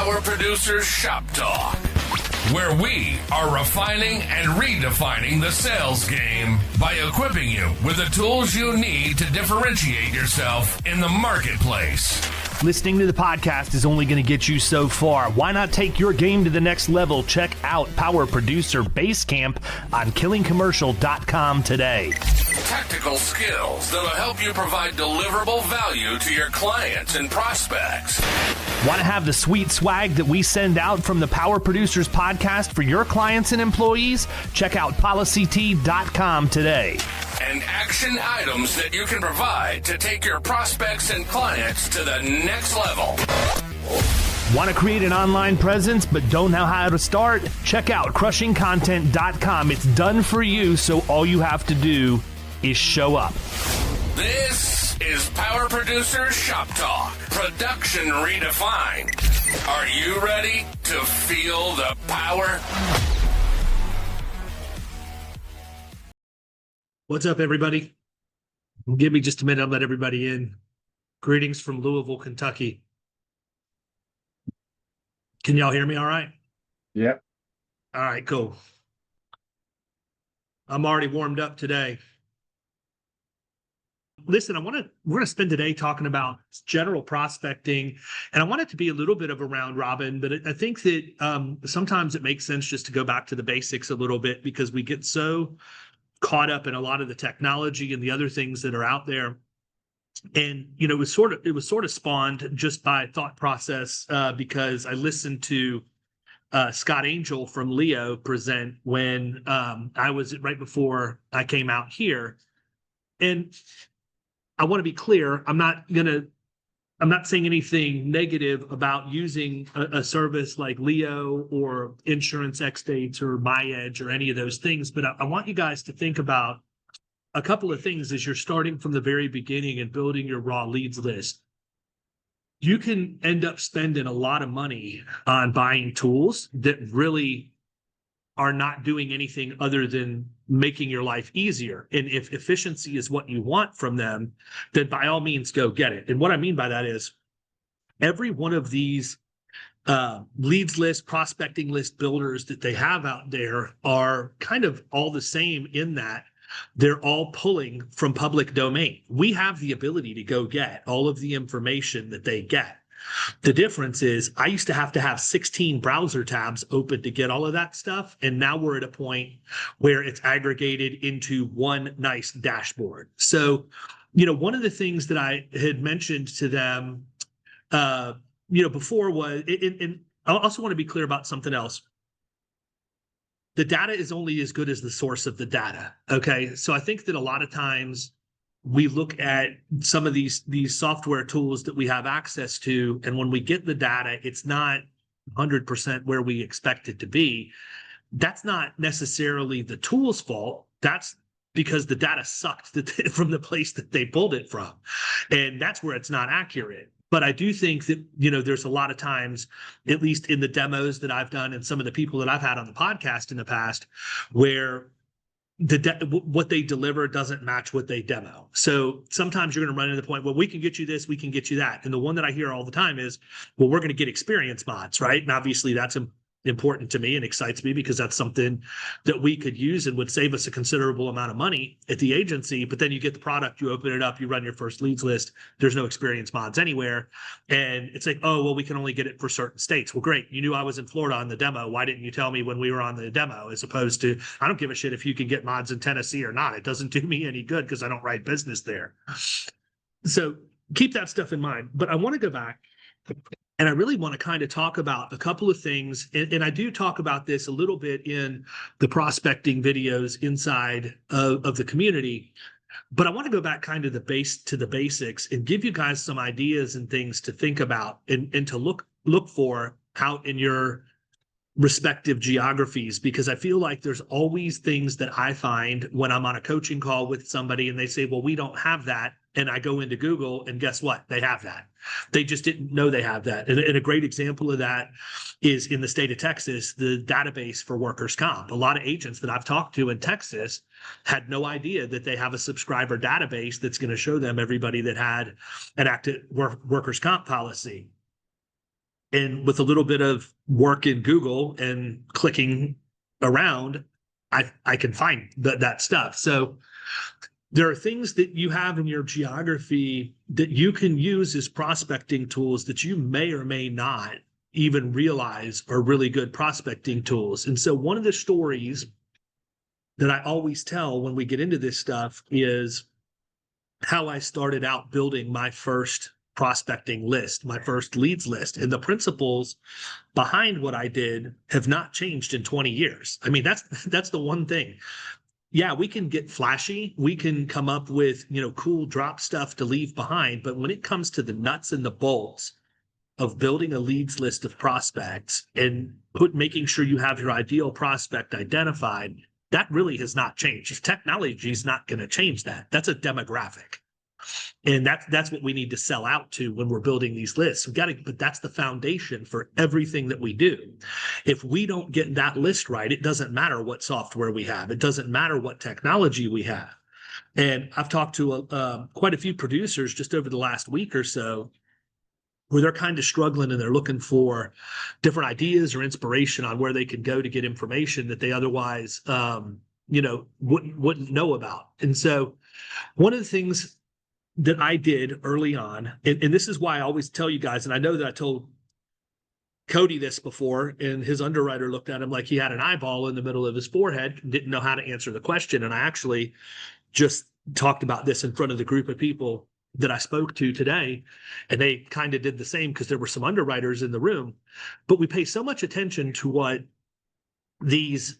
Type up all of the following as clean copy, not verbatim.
Power Producers Shop Talk, where we are refining and redefining the sales game by equipping you with the tools you need to differentiate yourself in the marketplace. Listening to the podcast is only going to get you so far. Why not take your game to the next level? Check out Power Producer Basecamp on killingcommercial.com today. Tactical skills that'll help you provide deliverable value to your clients and prospects. Want to have the sweet swag that we send out from the Power Producers podcast for your clients and employees? Check out policyt.com today. And action items that you can provide to take your prospects and clients to the next level. Want to create an online presence but don't know how to start? Check out crushingcontent.com. It's done for you, so all you have to do is show up. This is Power Producer Shop Talk, production redefined. Are you ready to feel the power? What's up, everybody? Give me just a minute. I'll let everybody in. Greetings from Louisville, Kentucky. Can y'all hear me all right? Yep. All right, cool. I'm already warmed up today. Listen, we're going to spend today talking about general prospecting, and I want it to be a little bit of a round robin, but I think that sometimes it makes sense just to go back to the basics a little bit because we get so caught up in a lot of the technology and the other things that are out there. And, you know, it was sort of spawned just by thought process because I listened to Scott Angel from Leo present when I was right before I came out here. And I want to be clear, I'm not saying anything negative about using a service like Leo or Insurance X Dates or MyEdge or any of those things, but I want you guys to think about a couple of things as you're starting from the very beginning and building your raw leads list. You can end up spending a lot of money on buying tools that really are not doing anything other than making your life easier. And if efficiency is what you want from them, then by all means, go get it. And what I mean by that is every one of these leads list, prospecting list builders that they have out there are kind of all the same in that they're all pulling from public domain. We have the ability to go get all of the information that they get. The difference is I used to have 16 browser tabs open to get all of that stuff. And now we're at a point where it's aggregated into one nice dashboard. So, you know, one of the things that I had mentioned to them, before was, and I also want to be clear about something else. The data is only as good as the source of the data. Okay. So I think that a lot of times we look at some of these software tools that we have access to, and when we get the data, it's not 100% where we expect it to be. That's not necessarily the tool's fault. That's because the data sucked from the place that they pulled it from. And that's where it's not accurate. But I do think that, you know, there's a lot of times, at least in the demos that I've done and some of the people that I've had on the podcast in the past, where what they deliver doesn't match what they demo. So sometimes you're going to run into the point, well, we can get you this, we can get you that. And the one that I hear all the time is, well, we're going to get experience mods, right? And obviously that's important to me and excites me because that's something that we could use and would save us a considerable amount of money at the agency. But then you get the product, you open it up, you run your first leads list, there's no experience mods anywhere. And it's like, oh, well, we can only get it for certain states. Well, great. You knew I was in Florida on the demo. Why didn't you tell me when we were on the demo? As opposed to, I don't give a shit if you can get mods in Tennessee or not. It doesn't do me any good because I don't write business there. So keep that stuff in mind. But I want to go back. And I really want to kind of talk about a couple of things. And I do talk about this a little bit in the prospecting videos inside of the community. But I want to go back kind of the basics and give you guys some ideas and things to think about and to look for out in your respective geographies, because I feel like there's always things that I find when I'm on a coaching call with somebody and they say, well, we don't have that. And I go into Google and guess what? They have that. They just didn't know they have that. And a great example of that is in the state of Texas, the database for workers' comp. A lot of agents that I've talked to in Texas had no idea that they have a subscriber database that's going to show them everybody that had an active workers' comp policy. And with a little bit of work in Google and clicking around, I can find that stuff. So there are things that you have in your geography that you can use as prospecting tools that you may or may not even realize are really good prospecting tools. And so one of the stories that I always tell when we get into this stuff is how I started out building my first prospecting list, my first leads list. And the principles behind what I did have not changed in 20 years. I mean, that's the one thing. Yeah, we can get flashy. We can come up with, cool drop stuff to leave behind. But when it comes to the nuts and the bolts of building a leads list of prospects and making sure you have your ideal prospect identified, that really has not changed. Technology is not going to change that. That's a demographic. And that's what we need to sell out to when we're building these lists. But that's the foundation for everything that we do. If we don't get that list right, it doesn't matter what software we have. It doesn't matter what technology we have. And I've talked to quite a few producers just over the last week or so where they're kind of struggling and they're looking for different ideas or inspiration on where they can go to get information that they otherwise, wouldn't know about. And so one of the things that I did early on, and this is why I always tell you guys, and I know that I told Cody this before, and his underwriter looked at him like he had an eyeball in the middle of his forehead and didn't know how to answer the question. And I actually just talked about this in front of the group of people that I spoke to today, and they kind of did the same because there were some underwriters in the room. But we pay so much attention to what these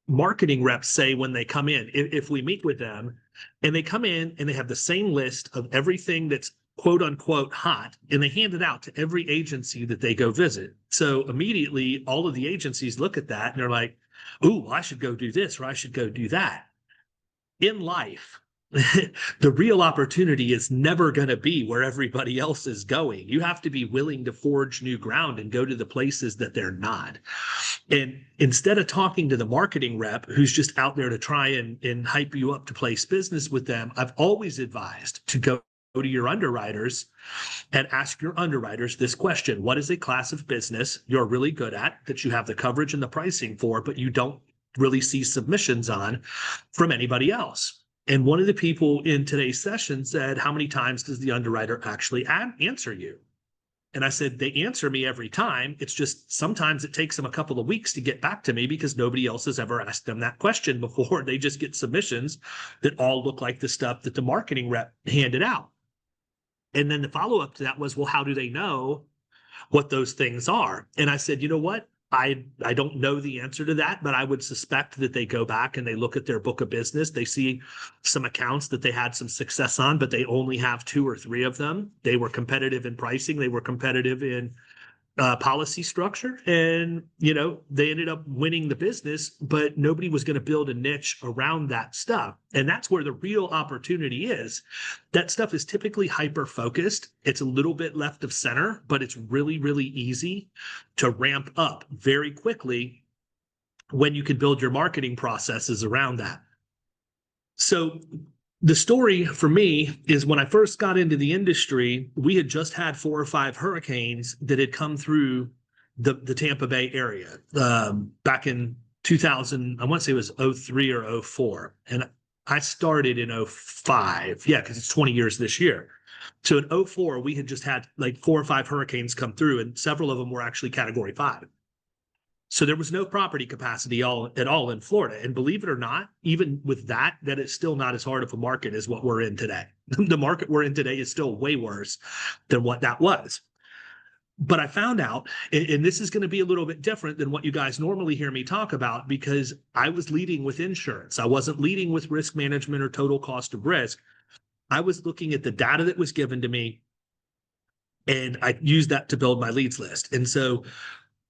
marketing reps say when they come in. If we meet with them and they come in and they have the same list of everything that's quote unquote hot, and they hand it out to every agency that they go visit. So immediately all of the agencies look at that and they're like, ooh, well, I should go do this or I should go do that. In life, the real opportunity is never going to be where everybody else is going. You have to be willing to forge new ground and go to the places that they're not. And instead of talking to the marketing rep who's just out there to try and hype you up to place business with them, I've always advised to go to your underwriters and ask your underwriters this question. What is a class of business you're really good at, that you have the coverage and the pricing for, but you don't really see submissions on from anybody else? And one of the people in today's session said, how many times does the underwriter actually answer you? And I said, they answer me every time. It's just sometimes it takes them a couple of weeks to get back to me because nobody else has ever asked them that question before. They just get submissions that all look like the stuff that the marketing rep handed out. And then the follow-up to that was, well, how do they know what those things are? And I said, you know what? I don't know the answer to that, but I would suspect that they go back and they look at their book of business. They see some accounts that they had some success on, but they only have 2 or 3 of them. They were competitive in pricing. They were competitive in policy structure. And, they ended up winning the business, but nobody was going to build a niche around that stuff. And that's where the real opportunity is. That stuff is typically hyper-focused. It's a little bit left of center, but it's really, really easy to ramp up very quickly when you can build your marketing processes around that. So the story for me is when I first got into the industry, we had just had 4 or 5 hurricanes that had come through the Tampa Bay area back in 2000. I want to say it was 03 or 04. And I started in 05. Yeah, because it's 20 years this year. So in 04, we had just had like 4 or 5 hurricanes come through, and several of them were actually Category 5. So there was no property capacity at all in Florida. And believe it or not, even with that is still not as hard of a market as what we're in today. The market we're in today is still way worse than what that was. But I found out, and this is going to be a little bit different than what you guys normally hear me talk about, because I was leading with insurance. I wasn't leading with risk management or total cost of risk. I was looking at the data that was given to me, and I used that to build my leads list. And so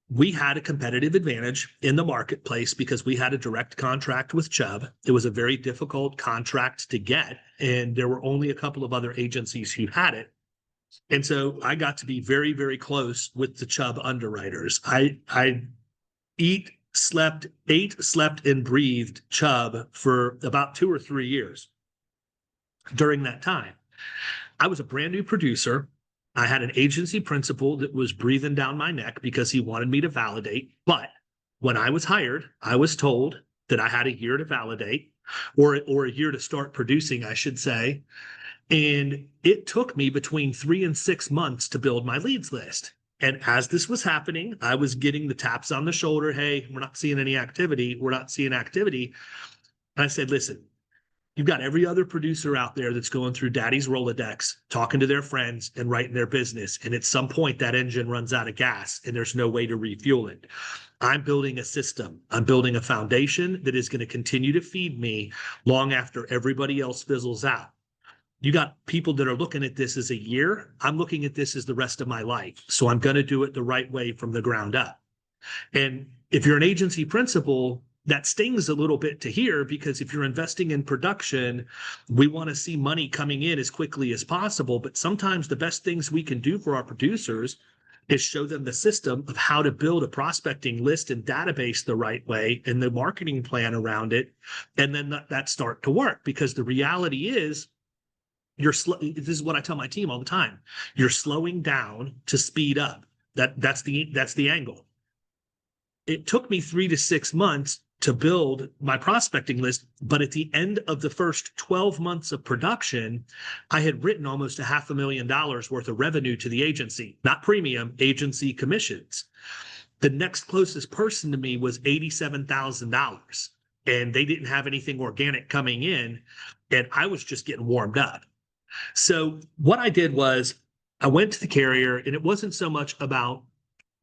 we had a competitive advantage in the marketplace because we had a direct contract with Chubb. It was a very difficult contract to get, and there were only a couple of other agencies who had it. And so I got to be very, very close with the Chubb underwriters. I ate, slept, and breathed Chubb for about 2 or 3 years during that time. I was a brand new producer. I had an agency principal that was breathing down my neck because he wanted me to validate. But when I was hired, I was told that I had a year to validate, or a year to start producing, I should say. And it took me between 3 and 6 months to build my leads list. And as this was happening, I was getting the taps on the shoulder. Hey, we're not seeing any activity. We're not seeing activity. And I said, listen, you've got every other producer out there that's going through daddy's Rolodex, talking to their friends and writing their business. And at some point that engine runs out of gas and there's no way to refuel it. I'm building a system. I'm building a foundation that is going to continue to feed me long after everybody else fizzles out. You got people that are looking at this as a year. I'm looking at this as the rest of my life. So I'm going to do it the right way from the ground up. And if you're an agency principal, that stings a little bit to hear, because if you're investing in production, we want to see money coming in as quickly as possible. But sometimes the best things we can do for our producers is show them the system of how to build a prospecting list and database the right way and the marketing plan around it. And then that start to work, because the reality is, this is what I tell my team all the time. You're slowing down to speed up. That's the angle. It took me 3 to 6 months to build my prospecting list, but at the end of the first 12 months of production, I had written almost $500,000 worth of revenue to the agency, not premium, agency commissions. The next closest person to me was $87,000, and they didn't have anything organic coming in, and I was just getting warmed up. So what I did was I went to the carrier, and it wasn't so much about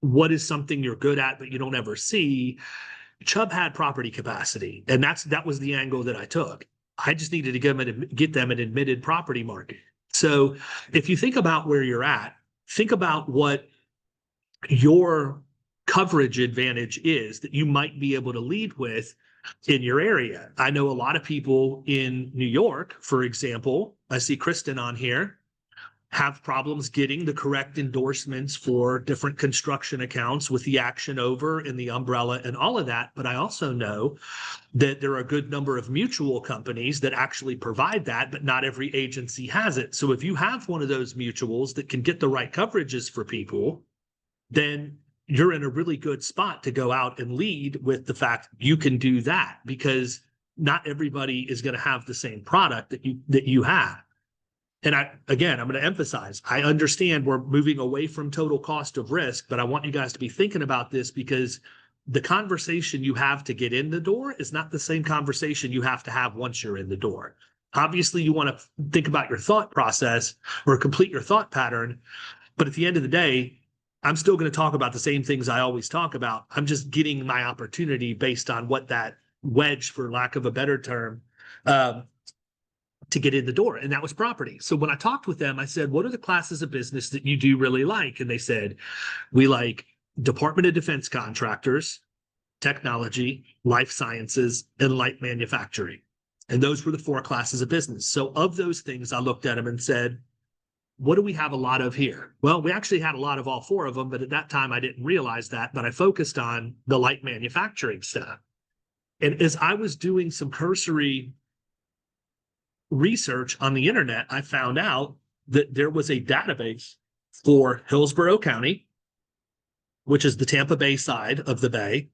what is something you're good at but you don't ever see. Chubb had property capacity, and that was the angle that I took. I just needed to get them an admitted property market. So if you think about where you're at, think about what your coverage advantage is that you might be able to lead with in your area. I know a lot of people in New York, for example, I see Kristen on here, have problems getting the correct endorsements for different construction accounts with the action over and the umbrella and all of that. But I also know that there are a good number of mutual companies that actually provide that, but not every agency has it. So if you have one of those mutuals that can get the right coverages for people, then you're in a really good spot to go out and lead with the fact you can do that, because not everybody is going to have the same product that you have. And I'm going to emphasize, I understand we're moving away from total cost of risk, but I want you guys to be thinking about this, because the conversation you have to get in the door is not the same conversation you have to have once you're in the door. Obviously, you want to think about your thought process or complete your thought pattern, but at the end of the day, I'm still going to talk about the same things I always talk about. I'm just getting my opportunity based on what that wedge, for lack of a better term, to get in the door. And that was property. So when I talked with them, I said, what are the classes of business that you do really like? And they said, we like Department of Defense contractors, technology, life sciences, and light manufacturing. And those were the 4 classes of business. So of those things, I looked at them and said, what do we have a lot of here? Well, we actually had a lot of all 4 of them, but at that time I didn't realize that, but I focused on the light manufacturing stuff. And as I was doing some cursory research on the internet, I found out that there was a database for Hillsborough County, which is the Tampa Bay side of the bay,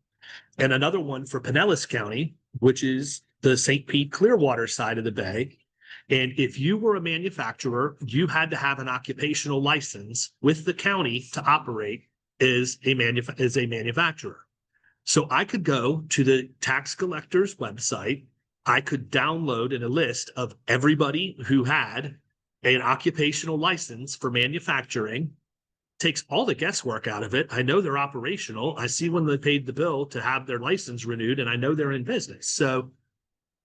and another one for Pinellas County, which is the St. Pete Clearwater side of the bay. And if you were a manufacturer, you had to have an occupational license with the county to operate as a manufacturer. So I could go to the tax collector's website. I could download in a list of everybody who had an occupational license for manufacturing. Takes all the guesswork out of it. I know they're operational. I see when they paid the bill to have their license renewed, and I know they're in business. So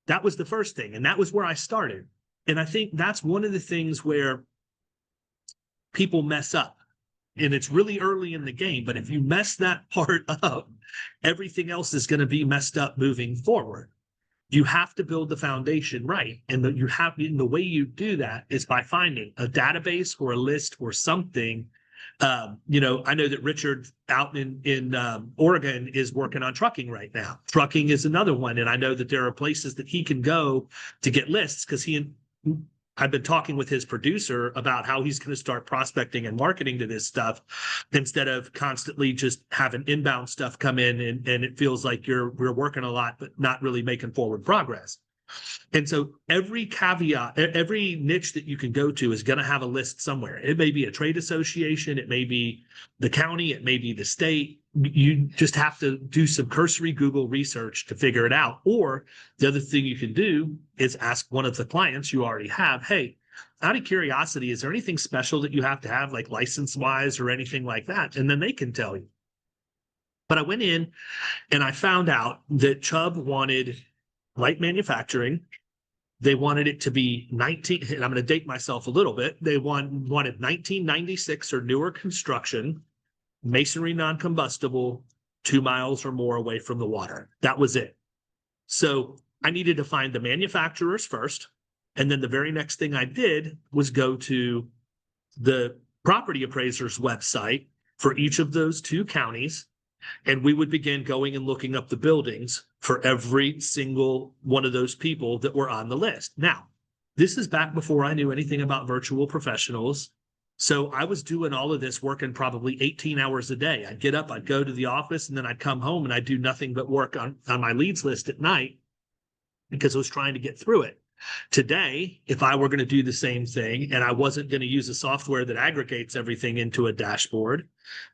that was the first thing. And that was where I started. And I think that's one of the things where people mess up. And it's really early in the game, but if you mess that part up, everything else is going to be messed up moving forward. You have to build the foundation right. And the way you do that is by finding a database or a list or something. I know that Richard out in Oregon is working on trucking right now. Trucking is another one. And I know that there are places that he can go to get lists, because I've been talking with his producer about how he's going to start prospecting and marketing to this stuff instead of constantly just having inbound stuff come in and it feels like we're working a lot, but not really making forward progress. And so every caveat, every niche that you can go to is going to have a list somewhere. It may be a trade association, it may be the county, it may be the state. You just have to do some cursory Google research to figure it out. Or the other thing you can do is ask one of the clients you already have, hey, out of curiosity, is there anything special that you have to have, like license-wise or anything like that? And then they can tell you. But I went in and I found out that Chubb wanted light manufacturing. They wanted it to be and I'm going to date myself a little bit. They wanted 1996 or newer construction, masonry non-combustible, 2 miles or more away from the water. That was it. So I needed to find the manufacturers first. And then the very next thing I did was go to the property appraiser's website for each of those 2 counties. And we would begin going and looking up the buildings for every single one of those people that were on the list. Now, this is back before I knew anything about virtual professionals. So I was doing all of this working probably 18 hours a day. I'd get up, I'd go to the office, and then I'd come home and I'd do nothing but work on my leads list at night because I was trying to get through it. Today, if I were going to do the same thing and I wasn't going to use a software that aggregates everything into a dashboard,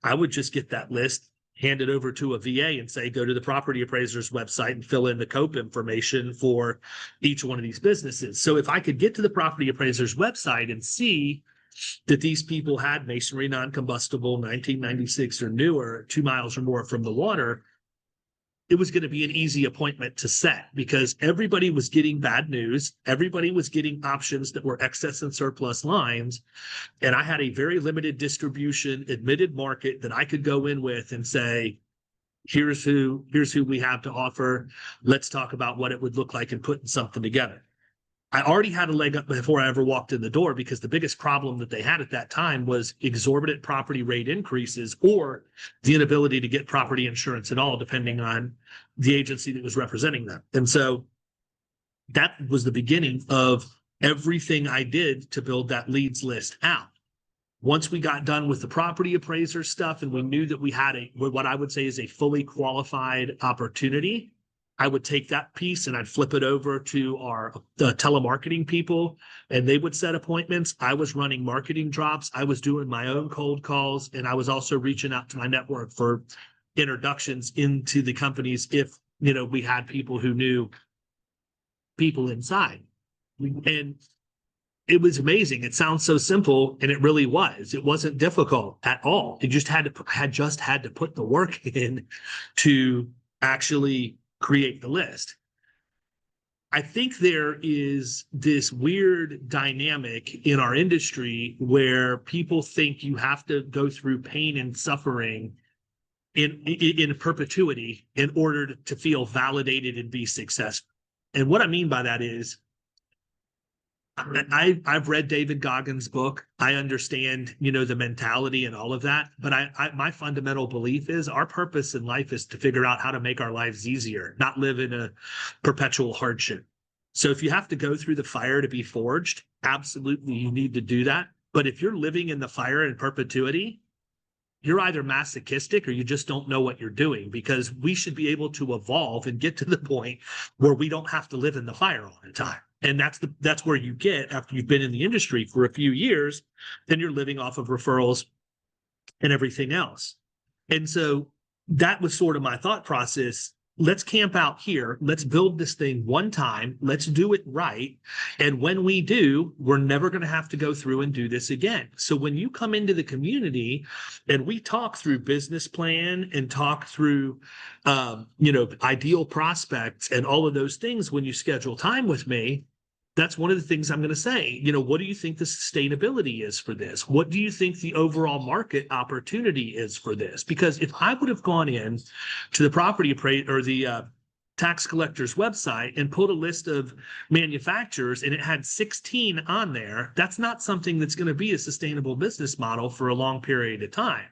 I would just get that list, hand it over to a VA and say, go to the property appraiser's website and fill in the COPE information for each one of these businesses. So if I could get to the property appraiser's website and see that these people had masonry non-combustible 1996 or newer, 2 miles or more from the water, it was going to be an easy appointment to set because everybody was getting bad news. Everybody was getting options that were excess and surplus lines. And I had a very limited distribution admitted market that I could go in with and say, here's who we have to offer. Let's talk about what it would look like in putting something together. I already had a leg up before I ever walked in the door because the biggest problem that they had at that time was exorbitant property rate increases or the inability to get property insurance at all, depending on the agency that was representing them. And so that was the beginning of everything I did to build that leads list out. Once we got done with the property appraiser stuff and we knew that we had what I would say is a fully qualified opportunity, I would take that piece and I'd flip it over to our telemarketing people and they would set appointments. I was running marketing drops. I was doing my own cold calls and I was also reaching out to my network for introductions into the companies if, we had people who knew people inside. And it was amazing. It sounds so simple and it really was. It wasn't difficult at all. It just had to put the work in to actually create the list. I think there is this weird dynamic in our industry where people think you have to go through pain and suffering in perpetuity in order to feel validated and be successful. And what I mean by that is I've read David Goggins' book. I understand, the mentality and all of that. But my fundamental belief is our purpose in life is to figure out how to make our lives easier, not live in a perpetual hardship. So if you have to go through the fire to be forged, absolutely you need to do that. But if you're living in the fire in perpetuity, you're either masochistic or you just don't know what you're doing, because we should be able to evolve and get to the point where we don't have to live in the fire all the time. And that's where you get after you've been in the industry for a few years, then you're living off of referrals and everything else. And so that was sort of my thought process. Let's camp out here. Let's build this thing one time. Let's do it right. And when we do, we're never going to have to go through and do this again. So when you come into the community and we talk through business plan and talk through, ideal prospects and all of those things, when you schedule time with me, that's one of the things I'm going to say. What do you think the sustainability is for this? What do you think the overall market opportunity is for this? Because if I would have gone in to the property appraiser or the tax collector's website and pulled a list of manufacturers and it had 16 on there, that's not something that's going to be a sustainable business model for a long period of time.